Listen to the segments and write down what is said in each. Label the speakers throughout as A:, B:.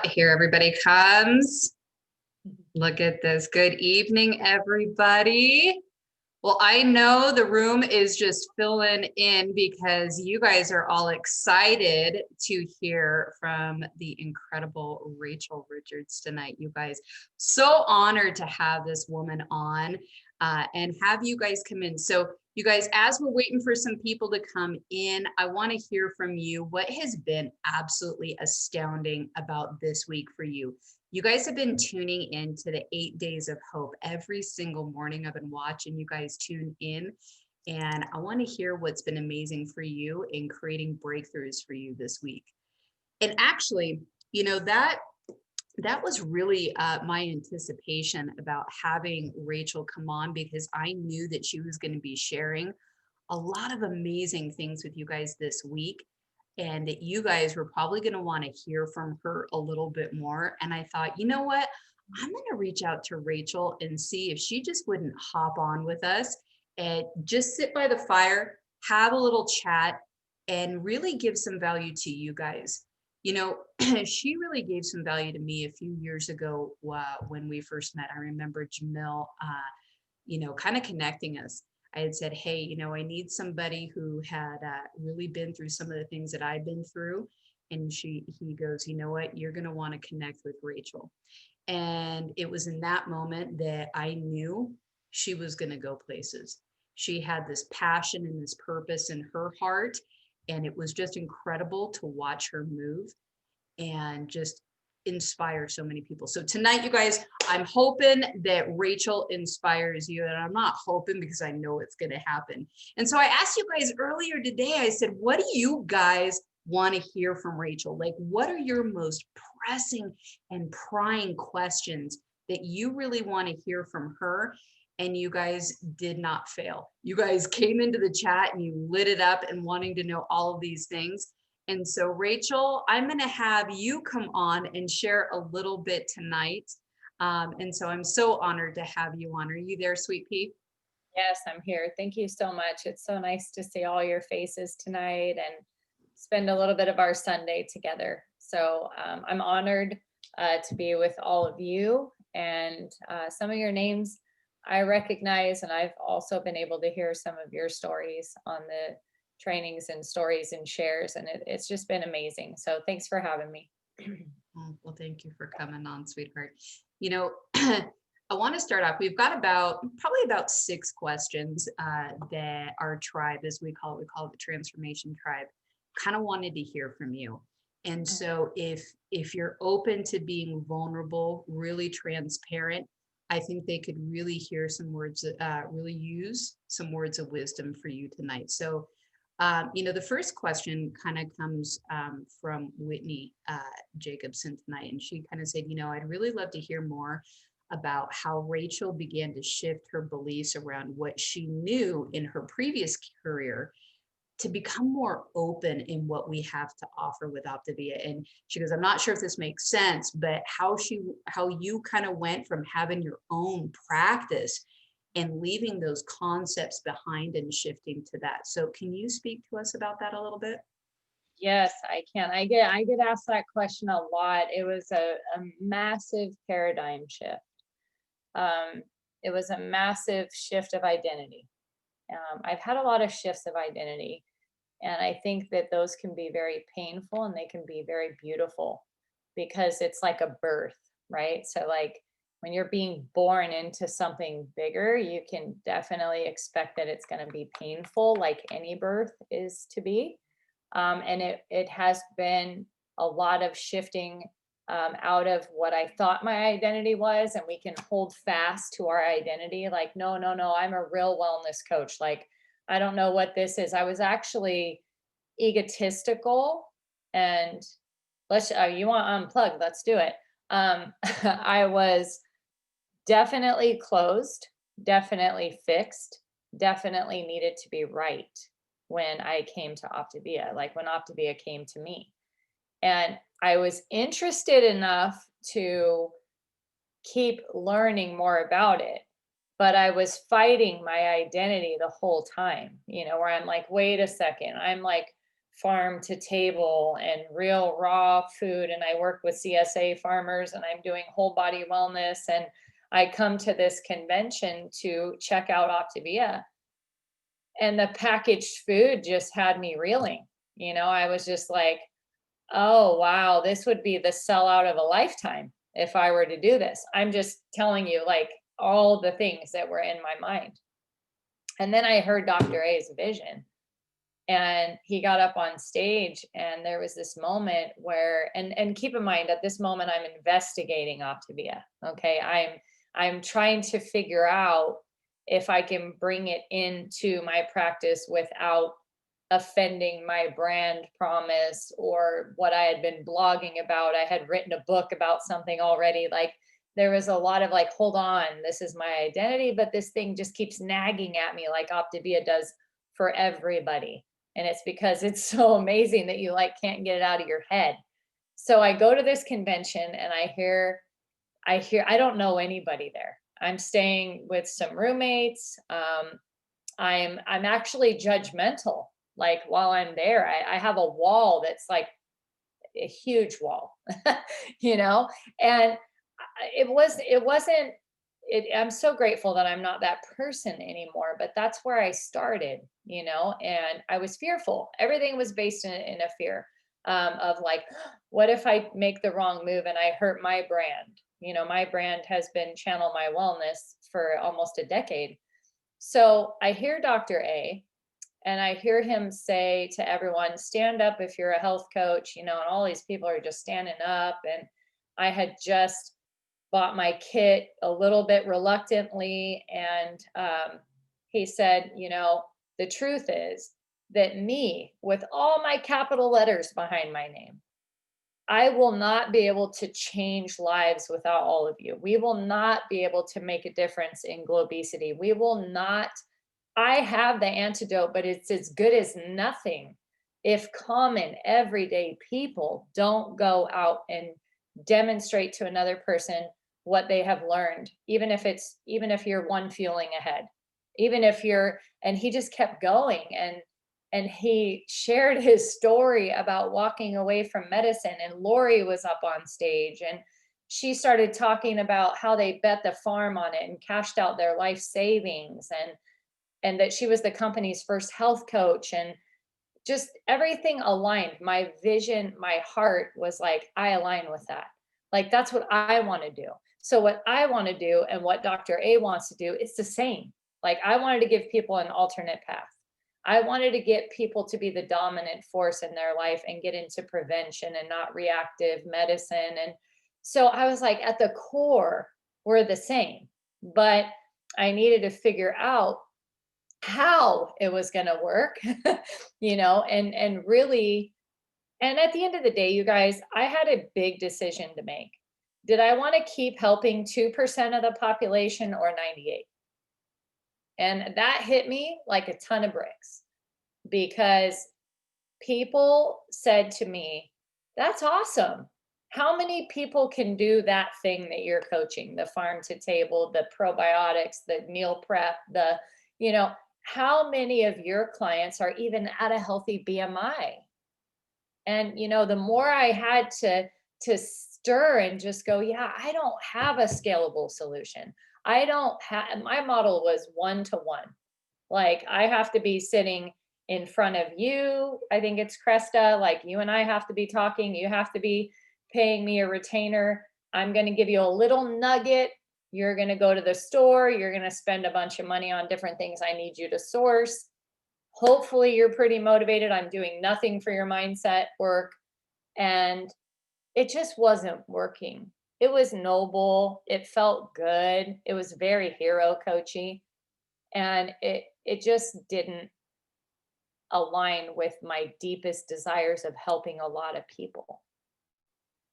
A: Here everybody comes. Look at this. Good evening, everybody. Well, I know the room is just filling in because you guys are all excited to hear from the incredible Rachael Richards tonight. You guys, so honored to have this woman on and have you guys come in. So you guys, as we're waiting for some people to come in, I want to hear from you. What has been absolutely astounding about this week for you? You guys have been tuning in to the 8 Days of Hope every single morning. I've been watching you guys tune in, and I want to hear what's been amazing for you in creating breakthroughs for you this week. And actually, you know, that was really my anticipation about having Rachael come on, because I knew that she was going to be sharing a lot of amazing things with you guys this week, and that you guys were probably going to want to hear from her a little bit more. And I thought, you know what? I'm going to reach out to Rachael and see if she just wouldn't hop on with us and just sit by the fire, have a little chat, and really give some value to you guys. You know, she really gave some value to me a few years ago when we first met. I remember Jamil, kind of connecting us. I had said, hey, I need somebody who had really been through some of the things that I've been through. And he goes, you know what, you're going to want to connect with Rachael. And it was in that moment that I knew she was going to go places. She had this passion and this purpose in her heart. And it was just incredible to watch her move and just inspire so many people. So tonight, you guys, I'm hoping that Rachael inspires you, and I'm not hoping because I know it's going to happen. And so I asked you guys earlier today, I said, what do you guys want to hear from Rachael? Like, what are your most pressing and prying questions that you really want to hear from her? And you guys did not fail. You guys came into the chat and you lit it up and wanting to know all of these things. And so, Rachael, I'm going to have you come on and share a little bit tonight. And so I'm so honored to have you on. Are you there, Sweet Pea?
B: Yes, I'm here. Thank you so much. It's so nice to see all your faces tonight and spend a little bit of our Sunday together. So I'm honored to be with all of you, and some of your names I recognize, and I've also been able to hear some of your stories on the trainings and stories and shares, and it's just been amazing. So thanks for having me.
A: Oh, well, thank you for coming on, sweetheart. I want to start off. We've got probably about 6 questions that our tribe, as we call it the Transformation Tribe, kind of wanted to hear from you. And so if you're open to being vulnerable, really transparent, I think they could really hear some words, really use some words of wisdom for you tonight. So, the first question kind of comes from Whitney Jacobson tonight. And she kind of said, I'd really love to hear more about how Rachael began to shift her beliefs around what she knew in her previous career to become more open in what we have to offer with Optavia. And she goes, I'm not sure if this makes sense, but how you kind of went from having your own practice and leaving those concepts behind and shifting to that. So can you speak to us about that a little bit?
B: Yes, I can. I get asked that question a lot. It was a massive paradigm shift. It was a massive shift of identity. I've had a lot of shifts of identity, and I think that those can be very painful and they can be very beautiful because it's like a birth, right? So, like, when you're being born into something bigger, you can definitely expect that it's going to be painful, like any birth is to be. And it has been a lot of shifting out of what I thought my identity was, and we can hold fast to our identity. Like, no, I'm a real wellness coach. Like, I don't know what this is. I was actually egotistical, and you want to unplug? Let's do it. I was definitely closed, definitely fixed, definitely needed to be right when I came to Optavia, like when Optavia came to me. And I was interested enough to keep learning more about it, but I was fighting my identity the whole time, where I'm like, wait a second, I'm like farm to table and real raw food. And I work with CSA farmers and I'm doing whole body wellness. And I come to this convention to check out Optavia, and the packaged food just had me reeling. I was just like, oh, wow, this would be the sellout of a lifetime if I were to do this. I'm just telling you, like, all the things that were in my mind. And then I heard Dr. A's vision, and he got up on stage, and there was this moment where, and keep in mind, at this moment I'm investigating Optavia. Okay. I'm trying to figure out if I can bring it into my practice without offending my brand promise or what I had been blogging about. I had written a book about something already. Like, there was a lot of like, hold on, this is my identity, but this thing just keeps nagging at me like Optavia does for everybody. And it's because it's so amazing that you like can't get it out of your head. So I go to this convention and I don't know anybody there. I'm staying with some roommates. I'm actually judgmental. Like, while I'm there, I have a wall that's like a huge wall, you know, and it wasn't, I'm so grateful that I'm not that person anymore, but that's where I started, and I was fearful. Everything was based in a fear, of like, what if I make the wrong move and I hurt my brand? My brand has been Channel My Wellness for almost a decade. So I hear Dr. A, and I hear him say to everyone, stand up if you're a health coach, and all these people are just standing up. And I had just bought my kit a little bit reluctantly. And he said, the truth is that me, with all my capital letters behind my name, I will not be able to change lives without all of you. We will not be able to make a difference in globesity. We will not. I have the antidote, but it's as good as nothing if common everyday people don't go out and demonstrate to another person what they have learned, even if you're one feeling ahead, even if you're. And he just kept going, and he shared his story about walking away from medicine. And Lori was up on stage, and she started talking about how they bet the farm on it and cashed out their life savings, and that she was the company's first health coach. And just everything aligned. My vision, my heart was like, I align with that. Like, that's what I want to do. So what I want to do and what Dr. A wants to do, it's the same. Like, I wanted to give people an alternate path. I wanted to get people to be the dominant force in their life and get into prevention and not reactive medicine. And so I was like, at the core, we're the same, but I needed to figure out how it was going to work, and really. And at the end of the day, you guys, I had a big decision to make. Did I want to keep helping 2% of the population or 98? And that hit me like a ton of bricks, because people said to me, that's awesome. How many people can do that thing that you're coaching? The farm to table, the probiotics, the meal prep, how many of your clients are even at a healthy BMI? And the more I had to stir and just go, yeah, I don't have a scalable solution. I don't have. My model was 1-to-1. Like, I have to be sitting in front of you. I think it's Cresta. Like, you and I have to be talking. You have to be paying me a retainer. I'm going to give you a little nugget. You're going to go to the store. You're going to spend a bunch of money on different things I need you to source. Hopefully you're pretty motivated. I'm doing nothing for your mindset work. And it just wasn't working. It was noble. It felt good. It was very hero coachy. And it just didn't align with my deepest desires of helping a lot of people.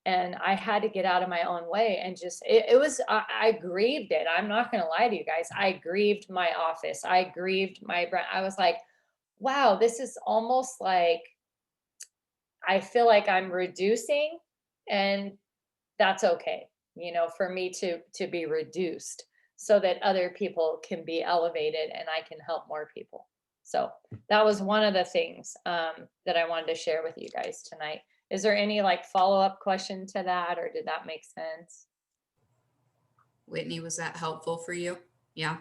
B: And I had to get out of my own way, and just, it was, I grieved it. I'm not going to lie to you guys. I grieved my office. I grieved my brand. I was like, wow, this is almost like, I feel like I'm reducing, and that's okay, for me to be reduced so that other people can be elevated and I can help more people. So that was one of the things that I wanted to share with you guys tonight. Is there any like follow-up question to that, or did that make sense?
A: Whitney, was that helpful for you? Yeah.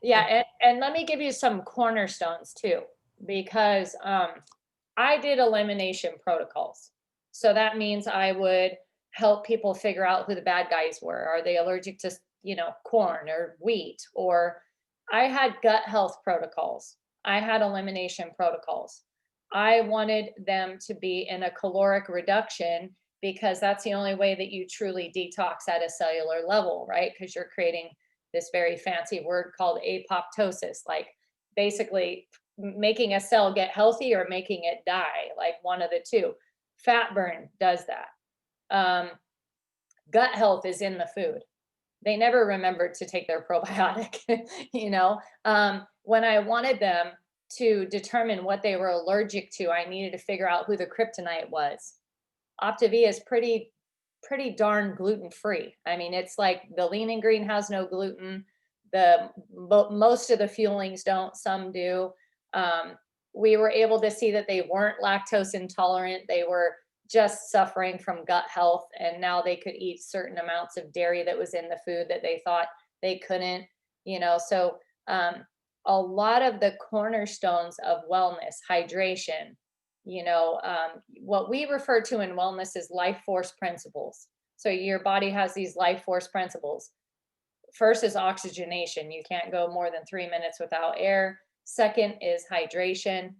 B: Yeah, and let me give you some cornerstones too, because I did elimination protocols. So that means I would help people figure out who the bad guys were. Are they allergic to, corn or wheat? Or I had gut health protocols. I had elimination protocols. I wanted them to be in a caloric reduction because that's the only way that you truly detox at a cellular level, right? Because you're creating this very fancy word called apoptosis, like basically making a cell get healthy or making it die, like one of the two. Fat burn does that. Gut health is in the food. They never remembered to take their probiotic. When I wanted them to determine what they were allergic to, I needed to figure out who the kryptonite was. Optavia is pretty darn gluten free. I mean, it's like the lean and green has no gluten. Most of the fuelings don't, some do. We were able to see that they weren't lactose intolerant. They were just suffering from gut health, and now they could eat certain amounts of dairy that was in the food that they thought they couldn't. So a lot of the cornerstones of wellness, hydration, what we refer to in wellness is life force principles. So your body has these life force principles. First is oxygenation. You can't go more than 3 minutes without air. Second is hydration.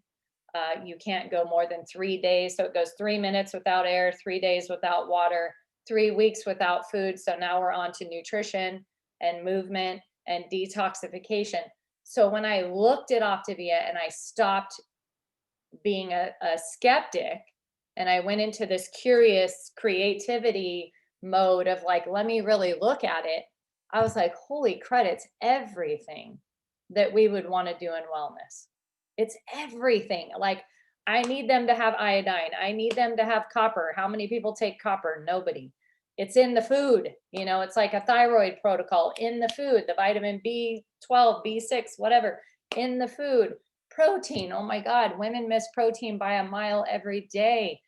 B: You can't go more than 3 days. So it goes 3 minutes without air, 3 days without water, 3 weeks without food. So now we're on to nutrition and movement and detoxification. So when I looked at Optavia and I stopped being a skeptic and I went into this curious creativity mode of like, let me really look at it, I was like, holy crud, it's everything that we would want to do in wellness. It's everything. Like, I need them to have iodine. I need them to have copper. How many people take copper? Nobody. It's in the food. It's like a thyroid protocol in the food, the vitamin B12, B6, whatever, in the food. Protein. Oh my God, women miss protein by a mile every day.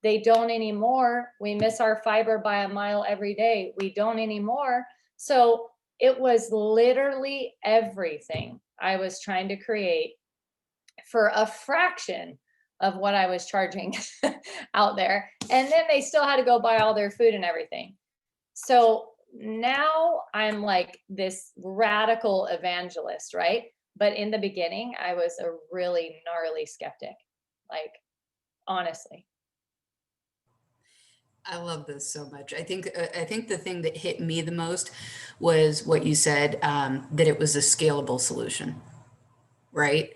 B: They don't anymore. We miss our fiber by a mile every day. We don't anymore. So it was literally everything I was trying to create for a fraction of what I was charging out there. And then they still had to go buy all their food and everything. So now I'm like this radical evangelist, right? But in the beginning, I was a really gnarly skeptic, like, honestly.
A: I love this so much. I think the thing that hit me the most was what you said, that it was a scalable solution, right?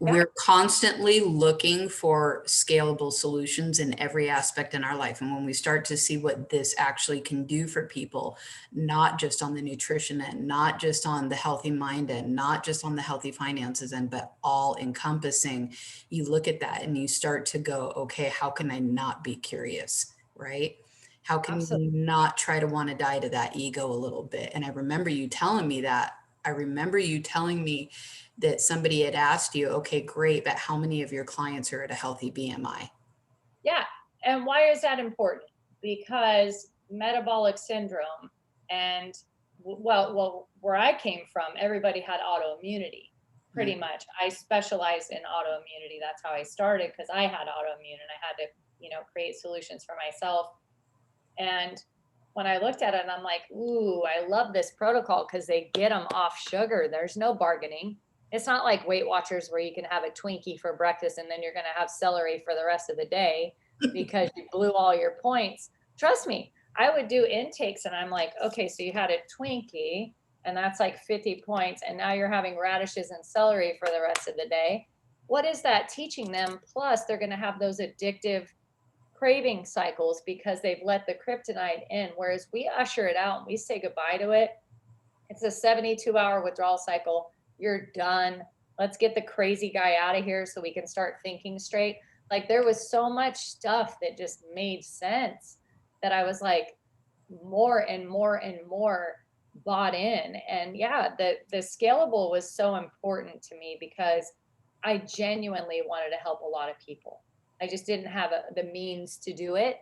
B: Yeah,
A: We're constantly looking for scalable solutions in every aspect in our life. And when we start to see what this actually can do for people, not just on the nutrition end, not just on the healthy mind end, not just on the healthy finances end, but all encompassing, you look at that and you start to go, okay, how can I not be curious, right? How can you
B: absolutely.
A: not try to want to die to that ego a little bit? And I remember you telling me that. I remember you telling me that somebody had asked you, okay, great, but how many of your clients are at a healthy BMI?
B: Yeah. And why is that important? Because metabolic syndrome and where I came from, everybody had autoimmunity pretty
A: Mm.
B: much. I specialized in autoimmunity. That's how I started because I had autoimmune and I had to, create solutions for myself. And when I looked at it, I'm like, ooh, I love this protocol because they get them off sugar. There's no bargaining. It's not like Weight Watchers where you can have a Twinkie for breakfast and then you're going to have celery for the rest of the day because you blew all your points. Trust me, I would do intakes and I'm like, okay, so you had a Twinkie and that's like 50 points. And now you're having radishes and celery for the rest of the day. What is that teaching them? Plus, they're going to have those addictive craving cycles because they've let the kryptonite in, whereas we usher it out and we say goodbye to it. It's a 72-hour withdrawal cycle. You're done. Let's get the crazy guy out of here so we can start thinking straight. Like, there was so much stuff that just made sense that I was like, more and more and more. bought in. And yeah, the scalable was so important to me because I genuinely wanted to help a lot of people. I just didn't have the means to do it.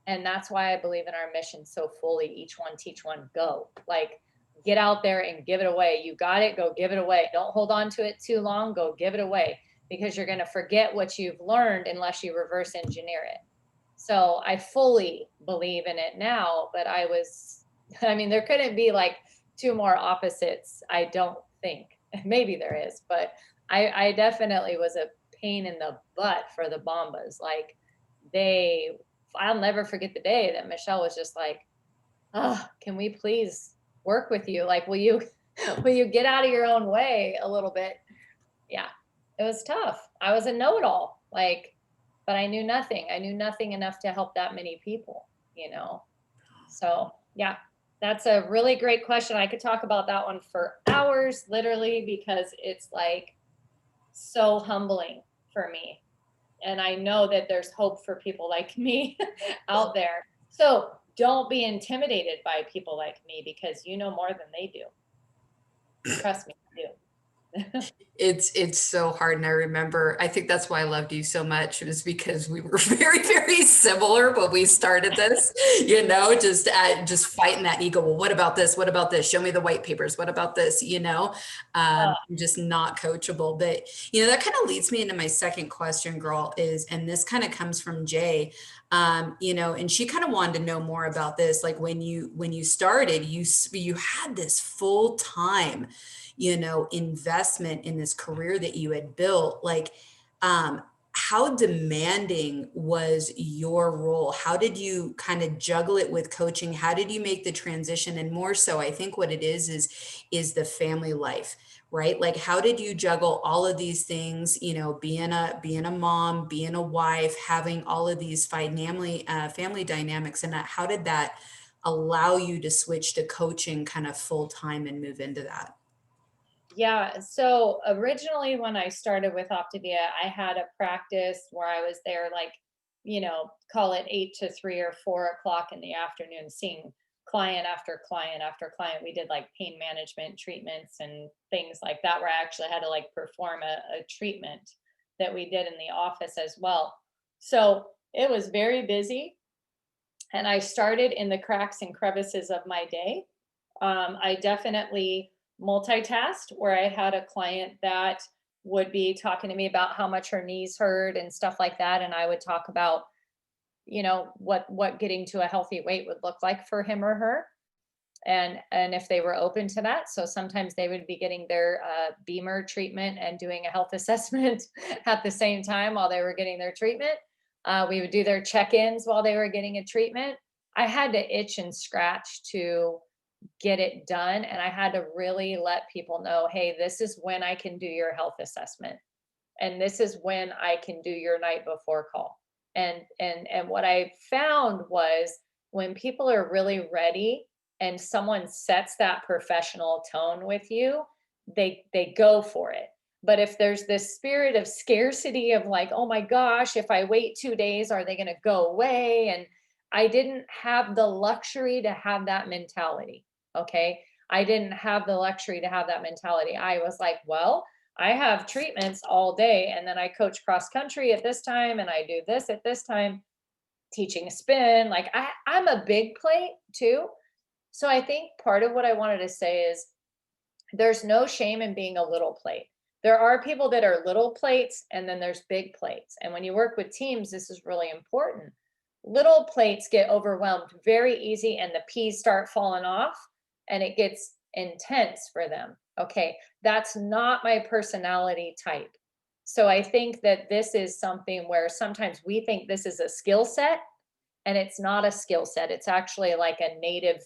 B: And that's why I believe in our mission so fully. Each one, teach one, go. Like, get out there and give it away. You got it, go give it away. Don't hold on to it too long, go give it away, because you're going to forget what you've learned unless you reverse engineer it. So I fully believe in it now, but I mean, there couldn't be like two more opposites, I don't think. Maybe there is, but I definitely was a pain in the butt for the Bombas. Like, I'll never forget the day that Michelle was just like, oh, can we please work with you? Like, will you, will you get out of your own way a little bit? Yeah, it was tough. I was a know-it-all, like, but I knew nothing. I knew nothing enough to help that many people, you know? So yeah, that's a really great question. I could talk about that one for hours, literally, because it's like so humbling for me. And I know that there's hope for people like me out there. So don't be intimidated by people like me, because you know more than they do. Trust me, you do.
A: It's so hard. And I remember, I think that's why I loved you so much. It was because we were very, very similar when we started this, just fighting that ego. Well, what about this? What about this? Show me the white papers. What about this? Just not coachable. But, that kind of leads me into my second question, girl, and this kind of comes from Jay, and she kind of wanted to know more about this. Like when you started, you had this full time investment in this career that you had built. Like, how demanding was your role? How did you kind of juggle it with coaching? How did you make the transition? And more so, I think what it is the family life, right? Like, how did you juggle all of these things, being a mom, being a wife, having all of these family dynamics, and how did that allow you to switch to coaching kind of full time and move into that?
B: Yeah. So originally, when I started with Optavia, I had a practice where I was there, like, call it 8 to 3 or 4 o'clock in the afternoon, seeing client after client after client. We did like pain management treatments and things like that, where I actually had to like perform a treatment that we did in the office as well. So it was very busy. And I started in the cracks and crevices of my day. I definitely multitasked, where I had a client that would be talking to me about how much her knees hurt and stuff like that, and I would talk about, what getting to a healthy weight would look like for him or her, and if they were open to that. So sometimes they would be getting their Beamer treatment and doing a health assessment at the same time while they were getting their treatment. We would do their check-ins while they were getting a treatment. I had to itch and scratch to get it done, and I had to really let people know, hey, this is when I can do your health assessment, and this is when I can do your night before call. And what I found was, when people are really ready and someone sets that professional tone with you, they go for it. But if there's this spirit of scarcity of like, oh my gosh, if I wait 2 days, are they going to go away? And I didn't have the luxury to have that mentality. Okay. I didn't have the luxury to have that mentality. I was like, well, I have treatments all day, and then I coach cross country at this time, and I do this at this time, teaching spin. Like, I'm a big plate too. So I think part of what I wanted to say is, there's no shame in being a little plate. There are people that are little plates, and then there's big plates. And when you work with teams, this is really important. Little plates get overwhelmed very easy, and the peas start falling off, and it gets intense for them. Okay. That's not my personality type. So I think that this is something where sometimes we think this is a skill set, and it's not a skill set. It's actually like a native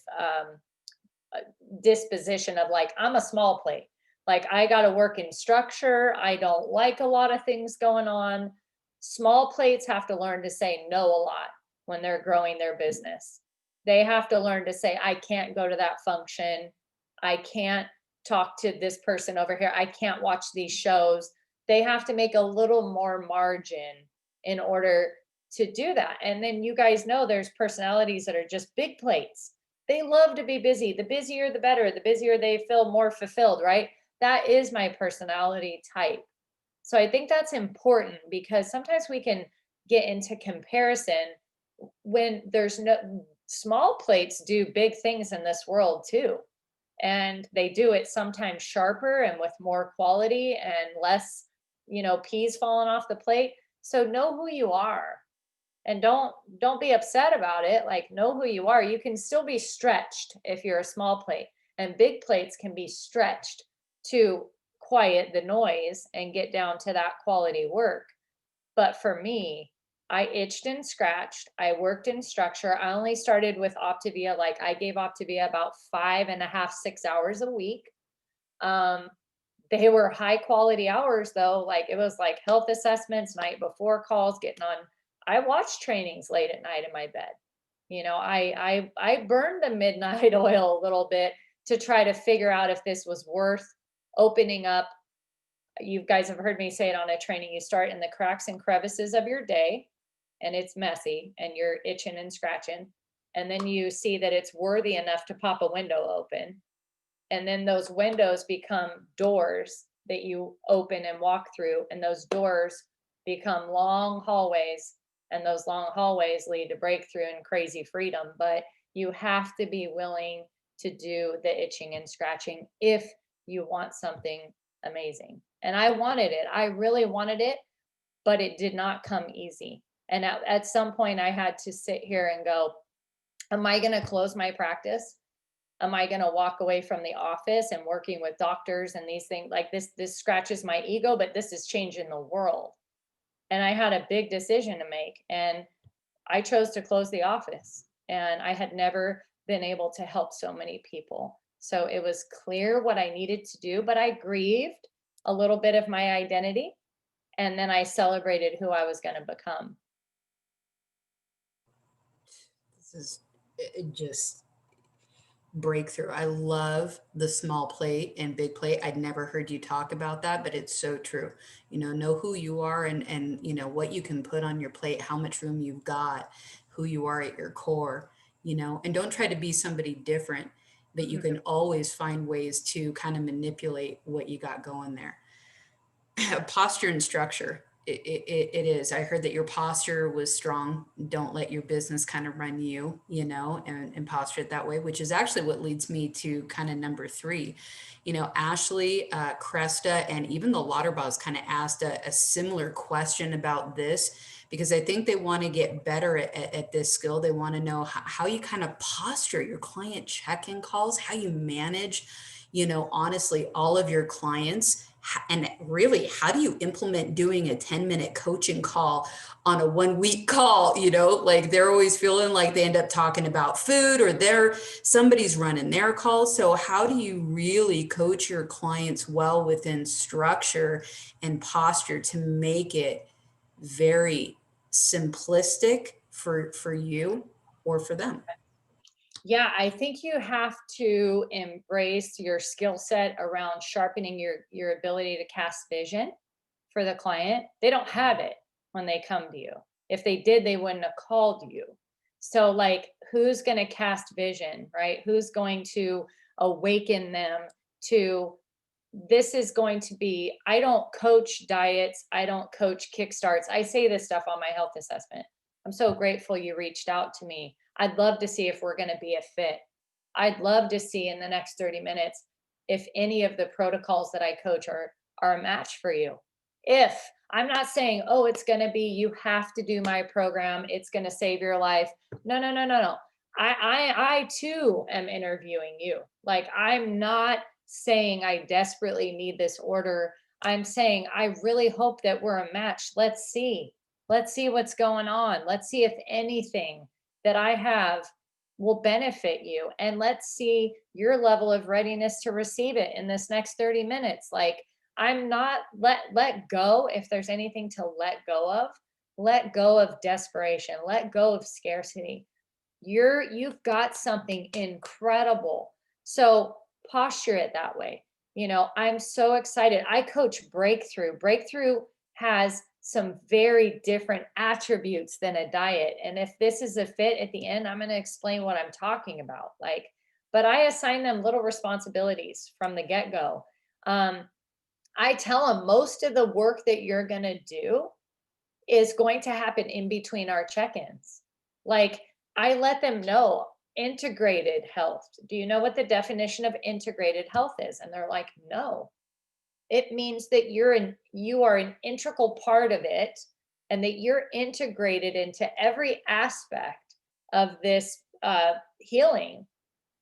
B: disposition of like, I'm a small plate. Like, I got to work in structure. I don't like a lot of things going on. Small plates have to learn to say no a lot when they're growing their business. They have to learn to say, I can't go to that function. I can't talk to this person over here. I can't watch these shows. They have to make a little more margin in order to do that. And then you guys know there's personalities that are just big plates. They love to be busy. The busier, the better. The busier they feel more fulfilled, right? That is my personality type. So I think that's important because sometimes we can get into comparison when there's no small plates do big things in this world too. And they do it sometimes sharper and with more quality and less, peas falling off the plate. So know who you are and don't be upset about it. Like, know who you are. You can still be stretched if you're a small plate, and big plates can be stretched to quiet the noise and get down to that quality work. But for me, I itched and scratched. I worked in structure. I only started with Optavia. Like, I gave Optavia about 5.5, 6 hours a week. um they were high quality hours though. Like, it was like health assessments, night before calls, getting on. I watched trainings late at night in my bed. I burned the midnight oil a little bit to try to figure out if this was worth opening up. You guys have heard me say it on a training. You start in the cracks and crevices of your day, and it's messy and you're itching and scratching. And then you see that it's worthy enough to pop a window open. And then those windows become doors that you open and walk through. And those doors become long hallways. And those long hallways lead to breakthrough and crazy freedom. But you have to be willing to do the itching and scratching if you want something amazing. And I wanted it. I really wanted it, but it did not come easy. And at some point, I had to sit here and go, am I going to close my practice? Am I going to walk away from the office and working with doctors and these things? Like, this scratches my ego, but this is changing the world. And I had a big decision to make, and I chose to close the office. And I had never been able to help so many people. So it was clear what I needed to do, but I grieved a little bit of my identity. And then I celebrated who I was going to become.
C: This is just breakthrough. I love the small plate and big plate. I'd never heard you talk about that, but it's so true. Know who you are, and what you can put on your plate, how much room you've got, who you are at your core, and don't try to be somebody different, but you can always find ways to kind of manipulate what you got going there. Posture and structure. It is. I heard that your posture was strong. Don't let your business kind of run you, and posture it that way, which is actually what leads me to kind of number three. Ashley, Cresta, and even the Lauterbachs kind of asked a similar question about this, because I think they want to get better at this skill. They want to know how you kind of posture your client check-in calls, how you manage, honestly, all of your clients. And really, how do you implement doing a 10-minute coaching call on a 1 week call? Like, they're always feeling like they end up talking about food, or somebody's running their calls. So how do you really coach your clients well within structure and posture to make it very simplistic for you or for them?
B: Yeah, I think you have to embrace your skill set around sharpening your ability to cast vision for the client. They don't have it when they come to you. If they did, they wouldn't have called you. So, like, who's going to cast vision, right? Who's going to awaken them to this is going to be, I don't coach diets, I don't coach kickstarts. I say this stuff on my health assessment. I'm so grateful you reached out to me. I'd love to see if we're going to be a fit. I'd love to see in the next 30 minutes if any of the protocols that I coach are a match for you. If I'm not saying, oh, it's going to be, you have to do my program, it's going to save your life. No, no, no, no, no. I too am interviewing you. Like, I'm not saying I desperately need this order. I'm saying I really hope that we're a match. Let's see. Let's see what's going on. Let's see if anything that I have will benefit you. And let's see your level of readiness to receive it in this next 30 minutes. Like, I'm not let go. If there's anything to let go of desperation, let go of scarcity. You've got something incredible. So posture it that way. I'm so excited. I coach Breakthrough. Breakthrough has some very different attributes than a diet. And if this is a fit at the end, I'm going to explain what I'm talking about. Like, but I assign them little responsibilities from the get-go. I tell them most of the work that you're going to do is going to happen in between our check-ins. Like, I let them know integrated health. Do you know what the definition of integrated health is? And they're like, no. It means that you are an integral part of it, and that you're integrated into every aspect of this healing.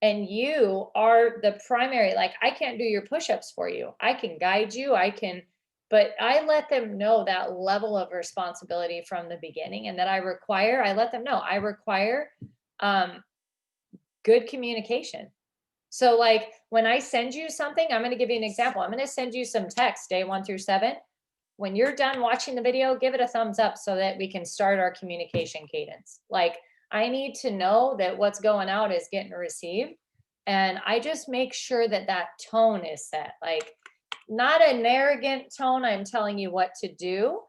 B: And you are the primary, like, I can't do your push-ups for you. I can guide you, but I let them know that level of responsibility from the beginning, and that I let them know I require good communication. So like when I send you something, I'm going to give you an example. I'm going to send you some text day 1 through 7. When you're done watching the video, give it a thumbs up so that we can start our communication cadence. Like, I need to know that what's going out is getting received. And I just make sure that that tone is set. Like, not an arrogant tone, I'm telling you what to do.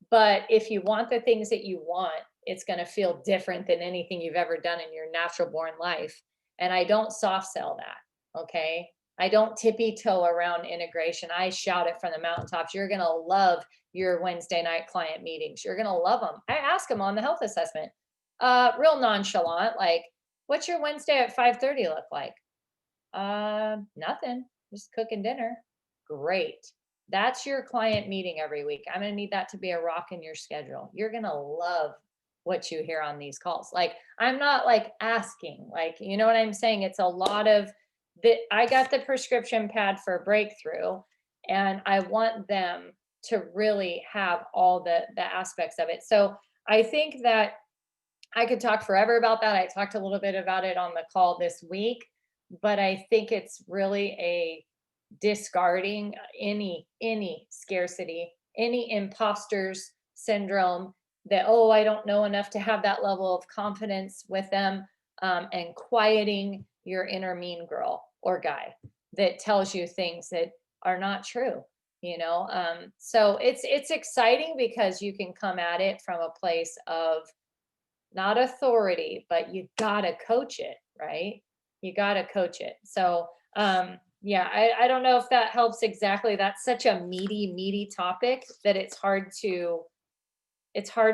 B: But if you want the things that you want, it's going to feel different than anything you've ever done in your natural born life. And I don't soft sell that. Okay. I don't tippy toe around integration. I shout it from the mountaintops. You're going to love your Wednesday night client meetings. You're going to love them. I ask them on the health assessment, real nonchalant, like, what's your Wednesday at 5:30 look like? Nothing, just cooking dinner. Great. That's your client meeting every week. I'm going to need that to be a rock in your schedule. You're going to love what you hear on these calls. Like, I'm not like asking, like, you know what I'm saying? It's a lot of that. I got the prescription pad for breakthrough, and I want them to really have all the aspects of it. So I think that I could talk forever about that. I talked a little bit about it on the call this week, but I think it's really a discarding any scarcity, any imposter's syndrome, that, oh, I don't know enough to have that level of confidence with them, and quieting your inner mean girl or guy that tells you things that are not true. So it's exciting because you can come at it from a place of not authority, but you gotta coach it, right? You gotta coach it. So yeah, I don't know if that helps exactly. That's such a meaty topic that it's hard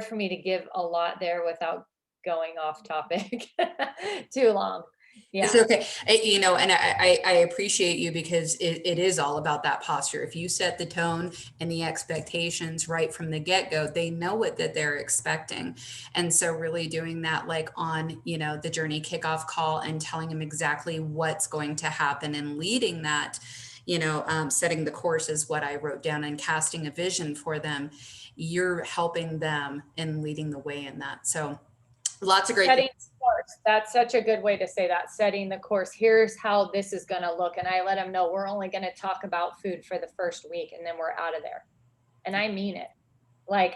B: for me to give a lot there without going off topic too long. Yeah.
C: It's okay. And I appreciate you, because it is all about that posture. If you set the tone and the expectations right from the get-go, they know what that they're expecting. And so really doing that, like on, the journey kickoff call, and telling them exactly what's going to happen, and leading that, setting the course is what I wrote down, and casting a vision for them. You're helping them and leading the way in that. So lots of great
B: Setting the course. That's such a good way to say that. Setting the course. Here's how this is going to look. And I let them know we're only going to talk about food for the first week, and then we're out of there. And I mean it. Like,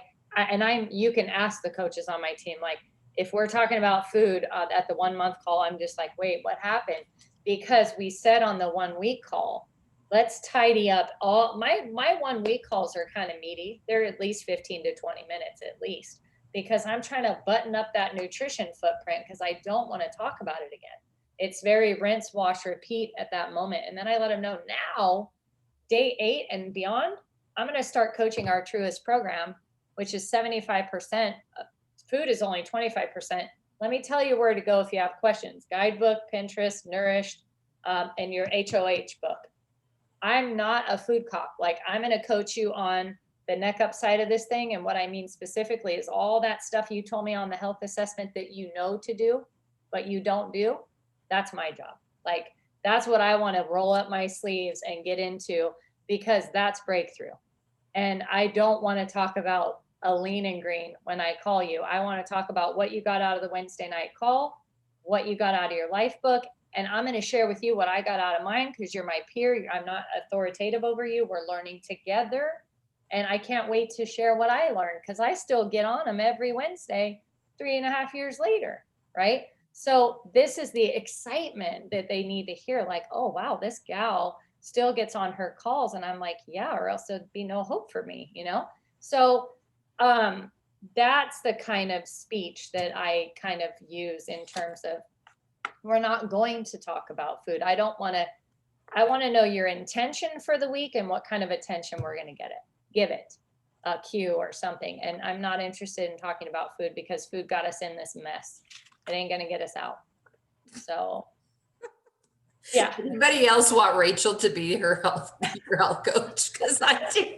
B: you can ask the coaches on my team, like, if we're talking about food at the 1 month call, I'm just like, wait, what happened? Because we said on the 1 week call, let's tidy up all my 1 week calls are kind of meaty. They're at least 15 to 20 minutes at least, because I'm trying to button up that nutrition footprint, because I don't want to talk about it again. It's very rinse, wash, repeat at that moment. And then I let them know, now, day 8 and beyond, I'm going to start coaching our truest program, which is 75%. Food is only 25%. Let me tell you where to go if you have questions. Guidebook, Pinterest, Nourished, and your HOH book. I'm not a food cop. Like, I'm going to coach you on the neck up side of this thing. And what I mean specifically is all that stuff you told me on the health assessment that you know to do, but you don't do. That's my job. Like, that's what I want to roll up my sleeves and get into, because that's breakthrough. And I don't want to talk about a lean and green when I call you. I want to talk about what you got out of the Wednesday night call, what you got out of your life book. And I'm going to share with you what I got out of mine, because you're my peer. I'm not authoritative over you. We're learning together. And I can't wait to share what I learned, because I still get on them every Wednesday, 3.5 years later, right? So this is the excitement that they need to hear, like, oh, wow, this gal still gets on her calls. And I'm like, yeah, or else there'd be no hope for me, So That's the kind of speech that I kind of use in terms of, we're not going to talk about food. I want to know your intention for the week and what kind of attention we're going to give it, a cue or something. And I'm not interested in talking about food because food got us in this mess. It ain't going to get us out. So yeah.
C: Anybody else want Rachel to be her health coach? Because I do.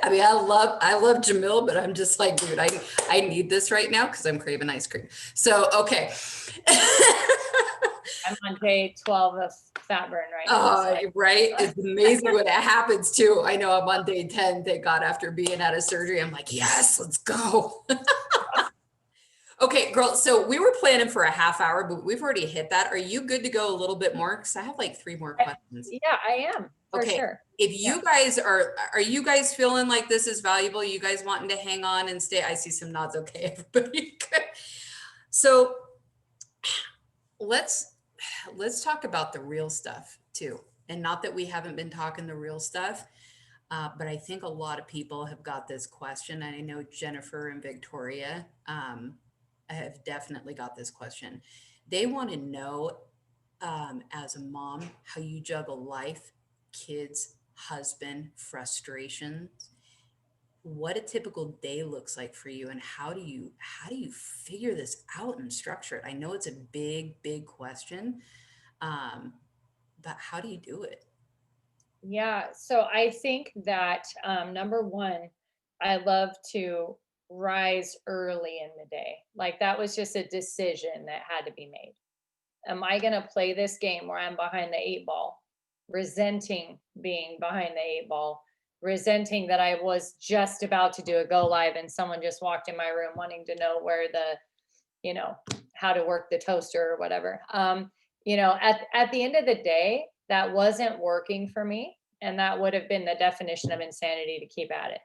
C: I mean, I love Jamil, but I'm just like, dude, I need this right now because I'm craving ice cream. So, okay.
B: I'm on day 12 of fat burn right now. So
C: right. It's amazing when it happens too. I know I'm on day 10, thank God, after being out of surgery. I'm like, yes, let's go. Okay, girl. So we were planning for a half hour, but we've already hit that. Are you good to go a little bit more? Because I have like 3 more questions.
B: Yeah, I am. For
C: Okay.
B: sure.
C: If you guys are you guys feeling like this is valuable? You guys wanting to hang on and stay? I see some nods. Okay, everybody. Good. So let's talk about the real stuff too. And not that we haven't been talking the real stuff, but I think a lot of people have got this question. And I know Jennifer and Victoria have definitely got this question. They want to know, as a mom, how you juggle life, kids, husband, frustrations, what a typical day looks like for you, and how do you figure this out and structure it? I know it's a big question, but how do you do it?
B: Yeah. So I think that number one, I love to rise early in the day. Like that was just a decision that had to be made. Am I going to play this game where I'm behind the 8 ball, resenting being behind the 8 ball, resenting that I was just about to do a go live and someone just walked in my room wanting to know where how to work the toaster or whatever. At the end of the day, that wasn't working for me. And that would have been the definition of insanity to keep at it.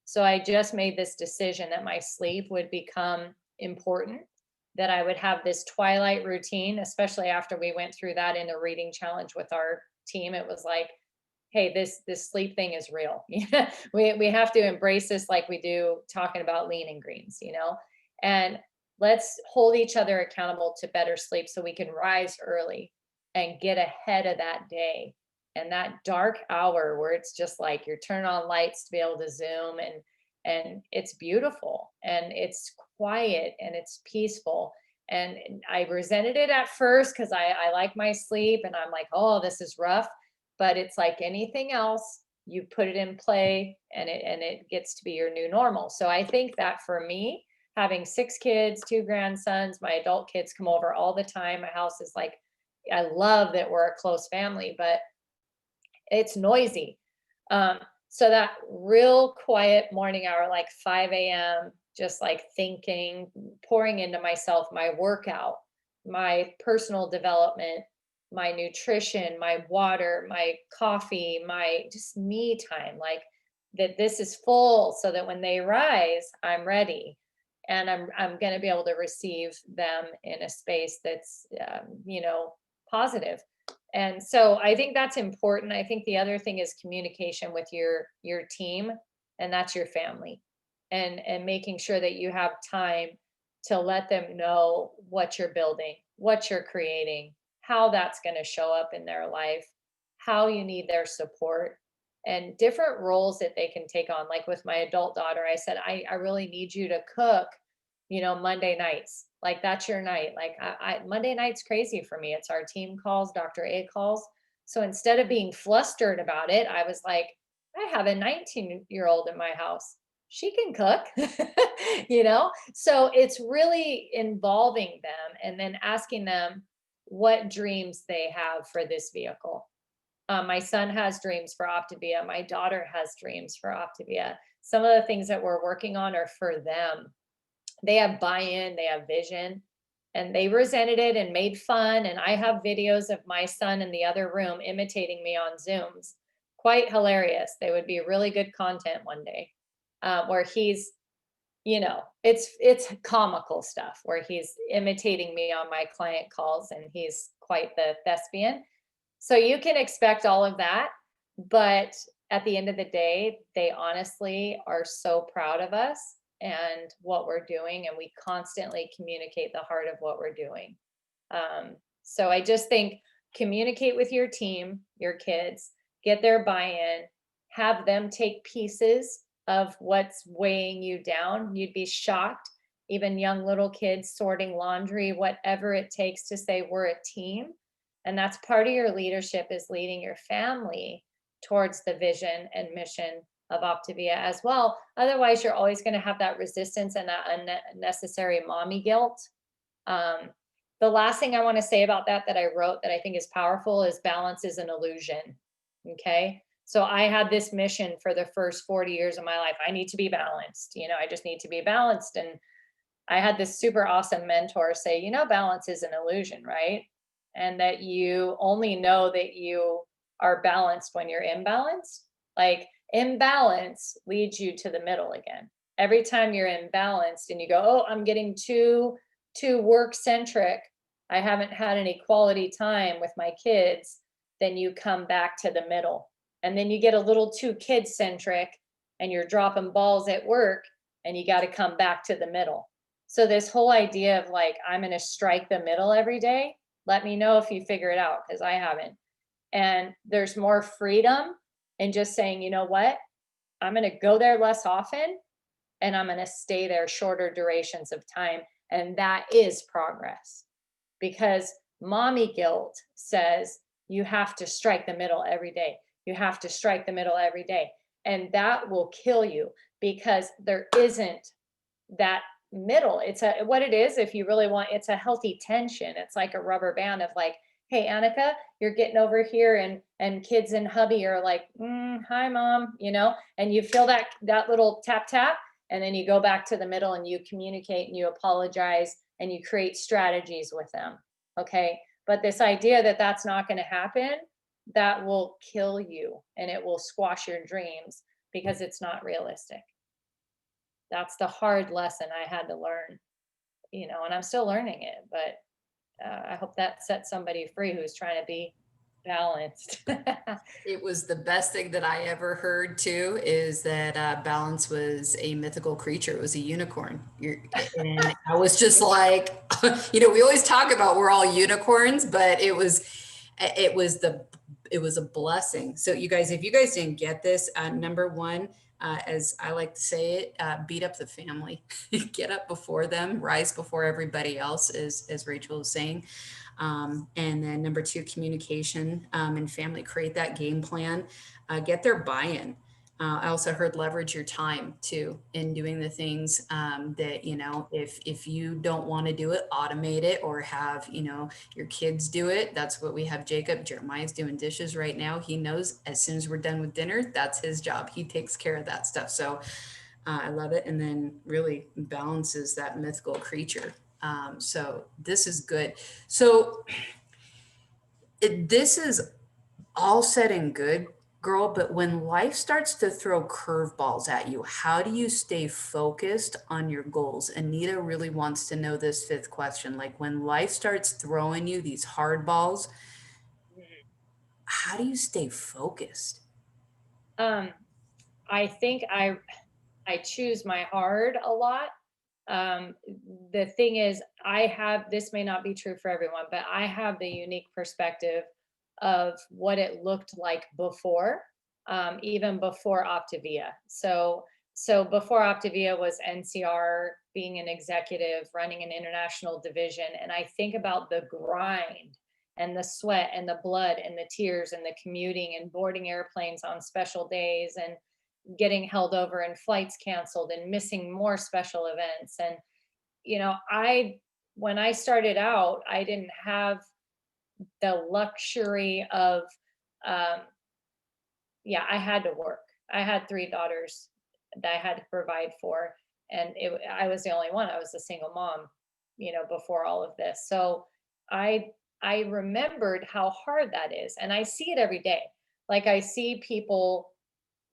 B: So I just made this decision that my sleep would become important, that I would have this twilight routine, especially after we went through that in a reading challenge with our team. It was like, hey, this sleep thing is real. we have to embrace this like we do talking about lean and greens, and let's hold each other accountable to better sleep so we can rise early and get ahead of that day. And that dark hour where it's just like you're turning on lights to be able to zoom, and it's beautiful and it's quiet and it's peaceful. And I resented it at first because I like my sleep and I'm like, oh, this is rough. But it's like anything else, you put it in play and it gets to be your new normal. So I think that for me, having 6 kids, 2 grandsons, my adult kids come over all the time. My house is like, I love that we're a close family, but it's noisy. So that real quiet morning hour, like 5 a.m., just like thinking, pouring into myself, my workout, my personal development, my nutrition, my water, my coffee, my just me time, like that this is full so that when they rise, I'm ready. And I'm going to be able to receive them in a space that's, positive. And so I think that's important. I think the other thing is communication with your team, and that's your family, and making sure that you have time to let them know what you're building, what you're creating, how that's going to show up in their life, how you need their support, and different roles that they can take on. Like with my adult daughter, I said, I really need you to cook, Monday nights. Like that's your night. Like Monday night's crazy for me. It's our team calls, Dr. A calls. So instead of being flustered about it, I was like, I have a 19-year-old in my house. She can cook, So it's really involving them and then asking them what dreams they have for this vehicle. My son has dreams for Optavia. My daughter has dreams for Optavia. Some of the things that we're working on are for them. They have buy-in, they have vision, and they resented it and made fun. And I have videos of my son in the other room imitating me on Zooms. Quite hilarious. They would be really good content one day, where he's, it's comical stuff where he's imitating me on my client calls, and he's quite the thespian. So you can expect all of that, but at the end of the day, they honestly are so proud of us and what we're doing, and we constantly communicate the heart of what we're doing. So I just think communicate with your team, your kids, get their buy-in, have them take pieces of what's weighing you down. You'd be shocked, even young little kids sorting laundry, whatever it takes to say we're a team. And that's part of your leadership, is leading your family towards the vision and mission of Optavia as well. Otherwise, you're always going to have that resistance and that unnecessary mommy guilt. Um, the last thing I want to say about that I wrote that I think is powerful is balance is an illusion. Okay. So I had this mission for the first 40 years of my life. I need to be balanced. I just need to be balanced. And I had this super awesome mentor say, balance is an illusion, right? And that you only know that you are balanced when you're imbalanced. Like, imbalance leads you to the middle again. Every time you're imbalanced and you go, oh, I'm getting too work centric, I haven't had any quality time with my kids, then you come back to the middle. And then you get a little too kid centric and you're dropping balls at work, and you got to come back to the middle. So this whole idea of like, I'm going to strike the middle every day, let me know if you figure it out, because I haven't. And there's more freedom in just saying, you know what, I'm going to go there less often, and I'm going to stay there shorter durations of time. And that is progress, because mommy guilt says you have to strike the middle every day. You have to strike the middle every day. And that will kill you, because there isn't that middle. It's what it is, if you really want, it's a healthy tension. It's like a rubber band of like, hey, Annika, you're getting over here, and kids and hubby are like, hi, mom, and you feel that little tap, tap. And then you go back to the middle and you communicate and you apologize and you create strategies with them. Okay. But this idea that that's not going to happen, that will kill you, and it will squash your dreams, because it's not realistic. That's the hard lesson I had to learn, and I'm still learning it, but I hope that sets somebody free who's trying to be balanced.
C: It was the best thing that I ever heard too, is that balance was a mythical creature. It was a unicorn. And I was just like, we always talk about we're all unicorns, but it was a blessing. So you guys, if you guys didn't get this, number one, as I like to say it, beat up the family, get up before them, rise before everybody else, as Rachel was saying. And then number two, communication and family, create that game plan, get their buy-in. I also heard leverage your time too in doing the things that, if you don't want to do it, automate it, or have, your kids do it. That's what we have. Jeremiah's doing dishes right now. He knows as soon as we're done with dinner, that's his job. He takes care of that stuff. So I love it. And then really balances that mythical creature. So this is good. So this is all said and good, girl, but when life starts to throw curveballs at you, how do you stay focused on your goals? Anita really wants to know this fifth question. Like, when life starts throwing you these hard balls, how do you stay focused?
B: I think I choose my hard a lot. The thing is, this may not be true for everyone, but I have the unique perspective of what it looked like before, even before Optavia. So before Optavia was NCR, being an executive, running an international division. And I think about the grind and the sweat and the blood and the tears and the commuting and boarding airplanes on special days and getting held over and flights canceled and missing more special events. And, when I started out, I didn't have the luxury of, I had to work. I had 3 daughters that I had to provide for. And I was the only one. I was a single mom, before all of this. So I remembered how hard that is. And I see it every day. Like, I see people,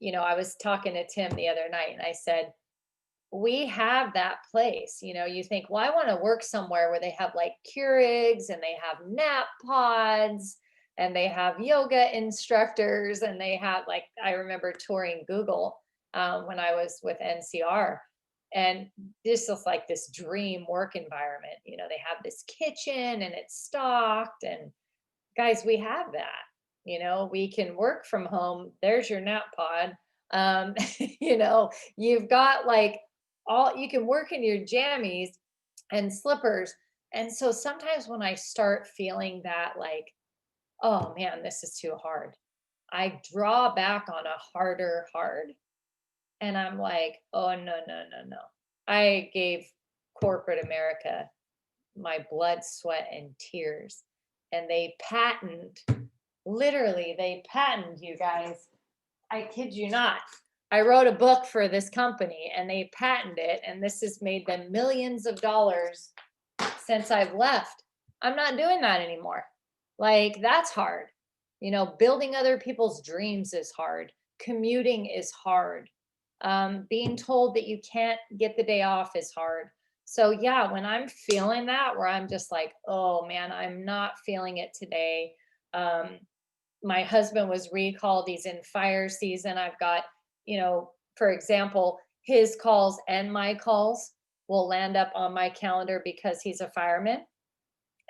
B: I was talking to Tim the other night and I said, we have that place, you think, well, I want to work somewhere where they have like Keurigs and they have nap pods and they have yoga instructors and they have, like, I remember touring Google when I was with NCR, And this is like this dream work environment. You know, they have this kitchen and it's stocked, and guys, we have that. You know, we can work from home. There's your nap pod. You know, you've got like all, you can work in your jammies and slippers. And so sometimes when I start feeling that, like, oh man, this is too hard, I draw back on a harder hard. And I'm like, oh, no, no, no, no. I gave corporate America my blood, sweat, and tears. And they patent, literally, they patent, you guys. I kid you not. I wrote a book for this company and they patented it. And this has made them millions of dollars since I've left. I'm not doing that anymore. Like, that's hard. You know, building other people's dreams is hard. Commuting is hard. Being told that you can't get the day off is hard. So yeah, when I'm feeling that, where I'm just like, oh man, I'm not feeling it today. Um, my husband was recalled. He's in fire season. I've got, you know, for example, his calls and my calls will land up on my calendar because he's a fireman.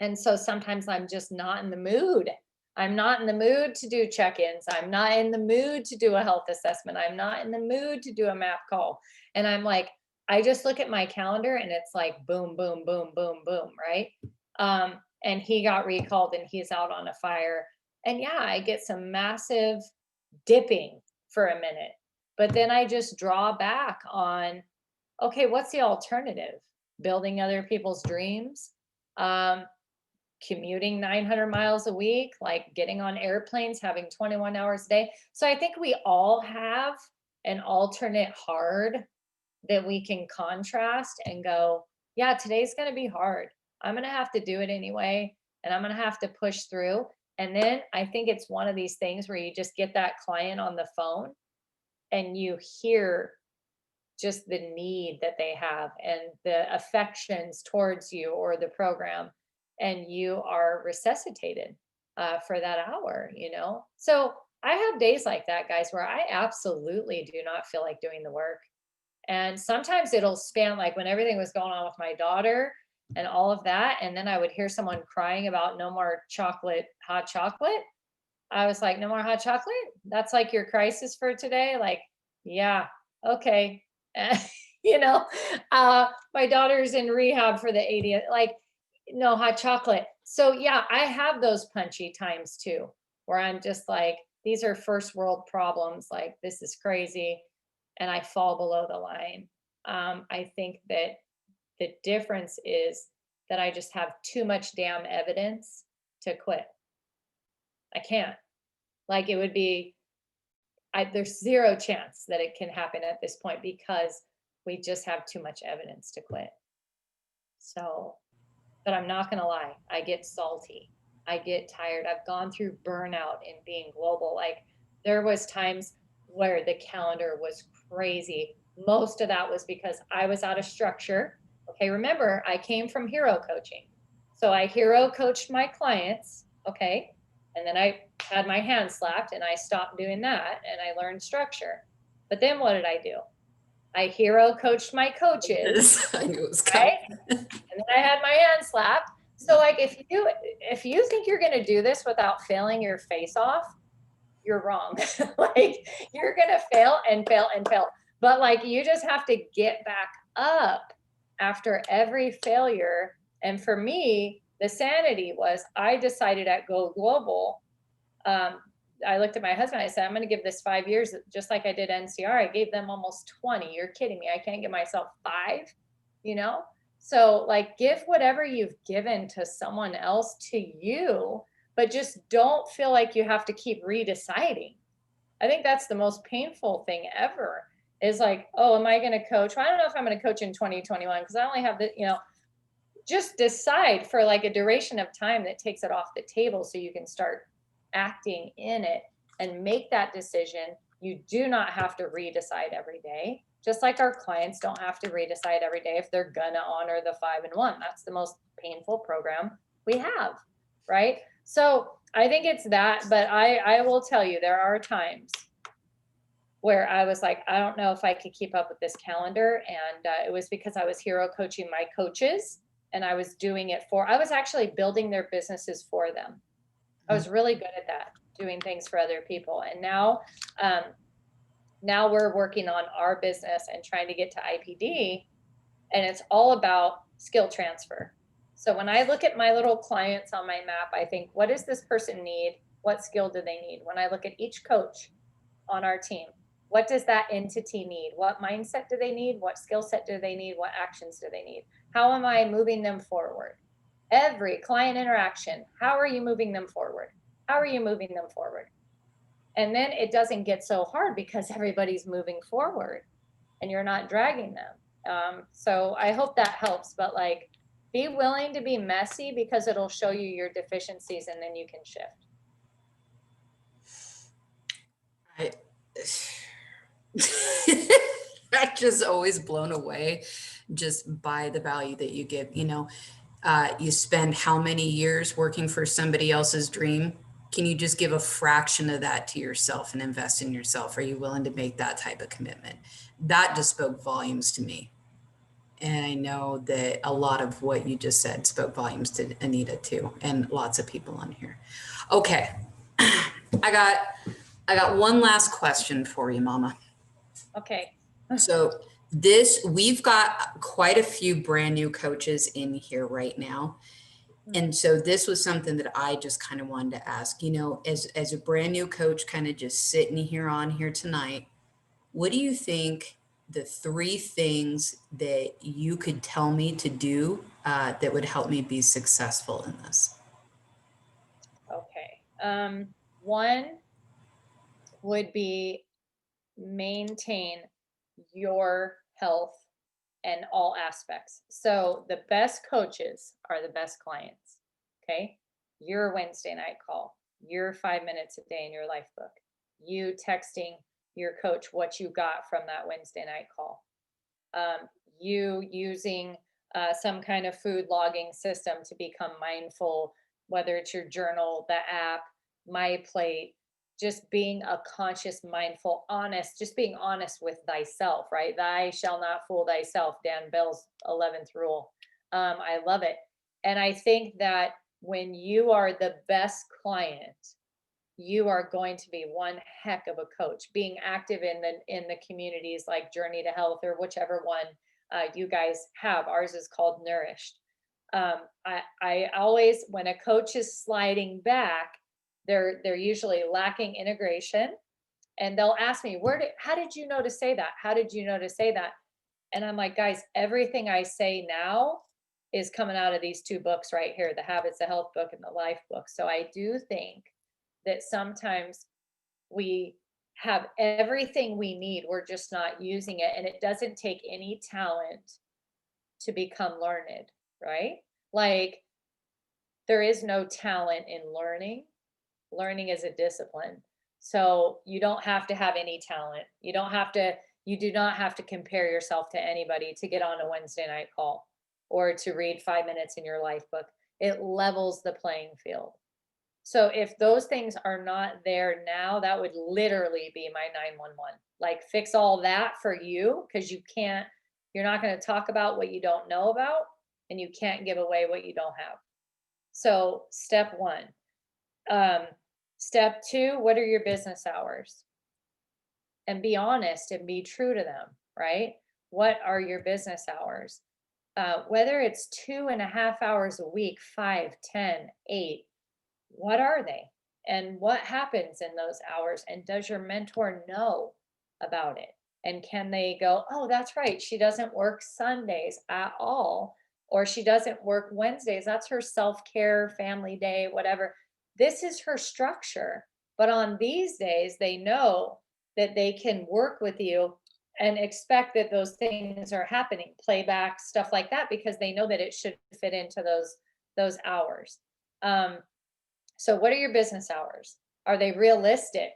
B: And so sometimes I'm just not in the mood. I'm not in the mood to do check-ins. I'm not in the mood to do a health assessment. I'm not in the mood to do a map call. And I'm like, I just look at my calendar and it's like boom, boom, boom, boom, boom, right? And he got recalled and he's out on a fire. And yeah, I get some massive dipping for a minute. But then I just draw back on, okay, what's the alternative? Building other people's dreams, commuting 900 miles a week, like getting on airplanes, having 21 hours a day. So I think we all have an alternate hard that we can contrast and go, yeah, today's going to be hard. I'm going to have to do it anyway, and I'm going to have to push through. And then I think it's one of these things where you just get that client on the phone and you hear just the need that they have and the affections towards you or the program, and you are resuscitated for that hour, you know? So I have days like that, guys, where I absolutely do not feel like doing the work. And sometimes it'll span, like when everything was going on with my daughter and all of that. And then I would hear someone crying about no more chocolate, hot chocolate. I was like, no more hot chocolate? That's like your crisis for today? Like, yeah, okay. You know, my daughter's in rehab for the 80th, like, no hot chocolate. So yeah, I have those punchy times too, where I'm just like, these are first world problems. Like, this is crazy. And I fall below the line. I think that the difference is that I just have too much damn evidence to quit. I can't. Like, it would be, there's zero chance that it can happen at this point because we just have too much evidence to quit. So, but I'm not going to lie, I get salty. I get tired. I've gone through burnout in being global. Like, there was times where the calendar was crazy. Most of that was because I was out of structure. Okay, remember, I came from hero coaching. So I hero coached my clients, okay? And then I had my hand slapped and I stopped doing that and I learned structure. But then what did I do? I hero coached my coaches.
C: I knew it was coming.
B: Right? And then I had my hand slapped. So like, if you think you're going to do this without failing your face off, you're wrong. Like, you're going to fail and fail and fail. But like, you just have to get back up after every failure. And for me, the sanity was, I decided at Go Global, I looked at my husband, I said, I'm going to give this 5 years, just like I did NCR. I gave them almost 20. You're kidding me. I can't give myself 5, you know? So like, give whatever you've given to someone else to you, but just don't feel like you have to keep redeciding. I think that's the most painful thing ever, is like, oh, am I going to coach? Well, I don't know if I'm going to coach in 2021 because I only have the, you know, just decide for like a duration of time that takes it off the table so you can start acting in it and make that decision. You do not have to redecide every day, just like our clients don't have to redecide every day if they're gonna honor the 5 and 1. That's the most painful program we have, right? So I think it's that, but I will tell you, there are times where I was like, I don't know if I could keep up with this calendar. And it was because I was hero coaching my coaches, and I was doing it I was actually building their businesses for them. I was really good at that, doing things for other people. And um, now we're working on our business and trying to get to IPD, and it's all about skill transfer. So when I look at my little clients on my map, I think, what does this person need? What skill do they need? When I look at each coach on our team, what does that entity need? What mindset do they need? What skill set do they need? What actions do they need? How am I moving them forward? Every client interaction, how are you moving them forward? How are you moving them forward? And then it doesn't get so hard because everybody's moving forward and you're not dragging them. So I hope that helps, but like, be willing to be messy because it'll show you your deficiencies and then you can shift.
C: I'm just always blown away just by the value that you give. You spend how many years working for somebody else's dream? Can you just give a fraction of that to yourself and invest in yourself? Are you willing to make that type of commitment? That just spoke volumes to me. And I know that a lot of what you just said spoke volumes to Anita too, and lots of people on here. Okay. I got one last question for you, Mama.
B: Okay.
C: So we've got quite a few brand new coaches in here right now. And so this was something that I just kind of wanted to ask, as a brand new coach, kind of just sitting here on here tonight, what do you think the 3 things that you could tell me to do that would help me be successful in this?
B: Okay. One would be maintain your health and all aspects. So the best coaches are the best clients. Okay. Your Wednesday night call, your 5 minutes a day in your life book, you texting your coach what you got from that Wednesday night call, you using some kind of food logging system to become mindful, whether it's your journal, the app, my plate, just being a conscious, mindful, honest, just being honest with thyself, right? Thy shall not fool thyself, Dan Bell's 11th rule. I love it. And I think that when you are the best client, you are going to be one heck of a coach. Being active in the communities like Journey to Health or whichever one you guys have. Ours is called Nourished. I always, when a coach is sliding back, they're usually lacking integration, and they'll ask me, how did you know to say that? How did you know to say that? And I'm like, guys, everything I say now is coming out of these 2 books right here, the Habits of Health book and the Life book. So I do think that sometimes we have everything we need, we're just not using it. And it doesn't take any talent to become learned, right? Like, there is no talent in learning. Learning is a discipline. So you don't have to have any talent. You do not have to compare yourself to anybody to get on a Wednesday night call or to read 5 minutes in your life book. It levels the playing field. So if those things are not there now, that would literally be my 911. Like, fix all that for you, because you're not going to talk about what you don't know about, and you can't give away what you don't have. So step 1. Step 2, what are your business hours? And be honest and be true to them, right? What are your business hours? Whether it's 2.5 hours a week, 5, 10, 8, what are they? And what happens in those hours? And does your mentor know about it? And can they go, oh, that's right, she doesn't work Sundays at all, or she doesn't work Wednesdays. That's her self-care, family day, whatever. This is her structure. But on these days, they know that they can work with you and expect that those things are happening, playback, stuff like that, because they know that it should fit into those hours. So what are your business hours? Are they realistic?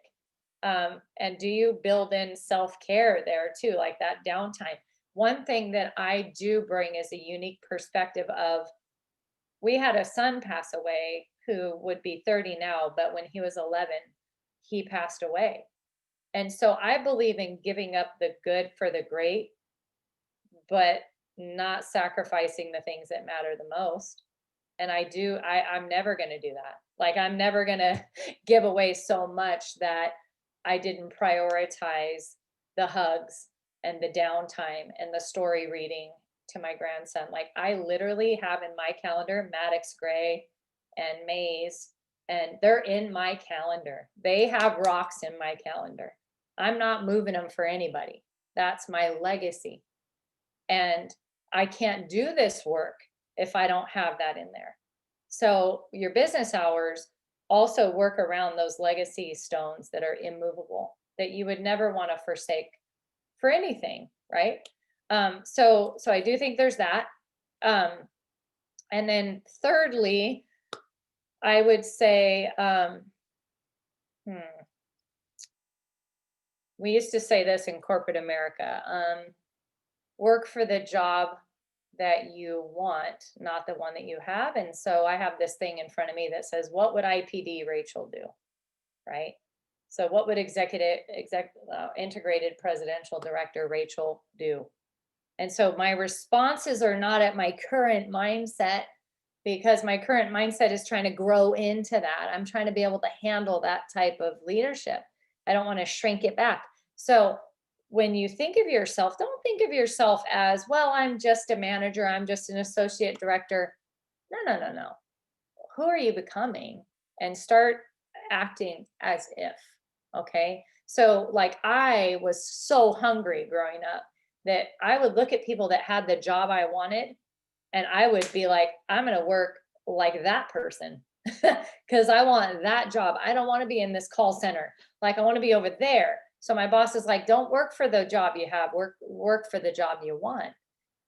B: And do you build in self-care there too, like that downtime? One thing that I do bring is a unique perspective of, we had a son pass away who would be 30 now, but when he was 11, he passed away. And so I believe in giving up the good for the great, but not sacrificing the things that matter the most. And I'm never going to do that. Like, I'm never going to give away so much that I didn't prioritize the hugs and the downtime and the story reading to my grandson. Like, I literally have in my calendar Maddox Gray and Maze, and they're in my calendar. They have rocks in my calendar. I'm not moving them for anybody. That's my legacy. And I can't do this work if I don't have that in there. So your business hours also work around those legacy stones that are immovable, that you would never want to forsake for anything, right? So I do think there's that. And then thirdly, I would say, we used to say this in corporate America, work for the job that you want, not the one that you have. And so I have this thing in front of me that says, what would IPD Rachael do? Right? So what would integrated presidential director Rachael do? And so my responses are not at my current mindset, because my current mindset is trying to grow into that. I'm trying to be able to handle that type of leadership. I don't want to shrink it back. So when you think of yourself, don't think of yourself as, well, I'm just a manager, I'm just an associate director. No. Who are you becoming? And start acting as if, okay? So like, I was so hungry growing up that I would look at people that had the job I wanted, and I would be like, I'm going to work like that person because I want that job. I don't want to be in this call center. Like, I want to be over there. So my boss is like, don't work for the job you have, work for the job you want,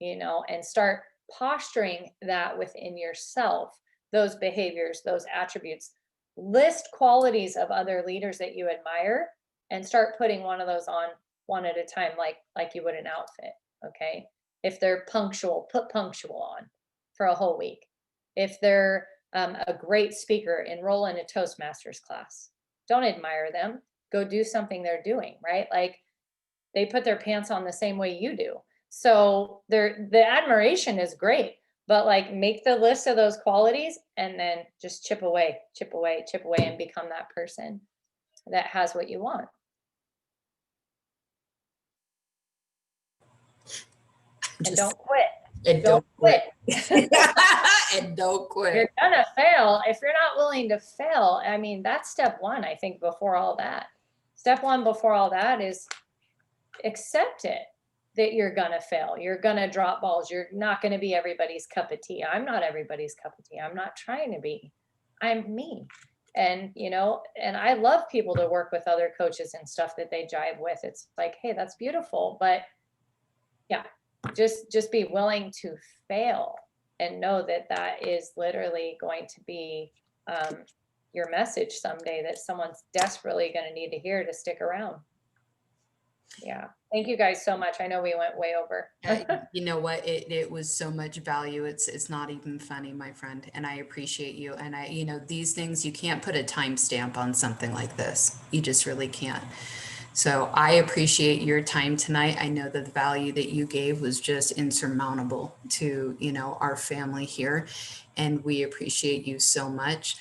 B: and start posturing that within yourself, those behaviors, those attributes. List qualities of other leaders that you admire and start putting one of those on one at a time, like you would an outfit. Okay. If they're punctual, put punctual on for a whole week. If they're a great speaker, enroll in a Toastmasters class. Don't admire them. Go do something they're doing, right? Like, they put their pants on the same way you do. So the admiration is great, but like, make the list of those qualities and then just chip away, and become that person that has what you want. And don't quit.
C: And don't quit. And don't quit.
B: You're gonna fail. If you're not willing to fail, I mean, that's step one, I think, before all that. Step one before all that is accept it, that you're gonna fail. You're gonna drop balls. You're not gonna be everybody's cup of tea. I'm not everybody's cup of tea. I'm not trying to be. I'm me. And and I love people to work with other coaches and stuff that they jive with. It's like, hey, that's beautiful. But yeah, just be willing to fail and know that that is literally going to be your message someday, that someone's desperately going to need to hear to stick around. Yeah. Thank you guys so much. I know we went way over.
C: You know what? It was so much value. It's not even funny, my friend. And I appreciate you. And these things, you can't put a timestamp on something like this. You just really can't. So I appreciate your time tonight. I know that the value that you gave was just insurmountable to, our family here. And we appreciate you so much.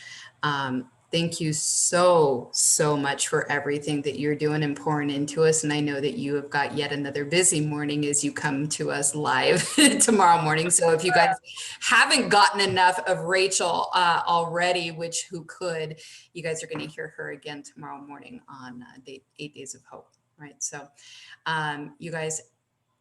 C: Thank you so much for everything that you're doing and pouring into us. And I know that you have got yet another busy morning as you come to us live tomorrow morning. So if you guys haven't gotten enough of Rachael already, which who could, you guys are going to hear her again tomorrow morning on 8 Days of Hope. Right. So you guys,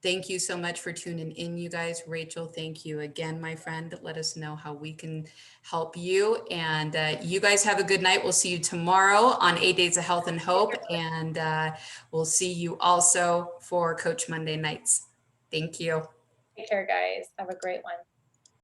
C: thank you so much for tuning in, you guys. Rachael, thank you again, my friend. Let us know how we can help you. And you guys have a good night. We'll see you tomorrow on 8 Days of Health and Hope. And we'll see you also for Coach Monday nights. Thank you.
B: Take care, guys. Have a great one.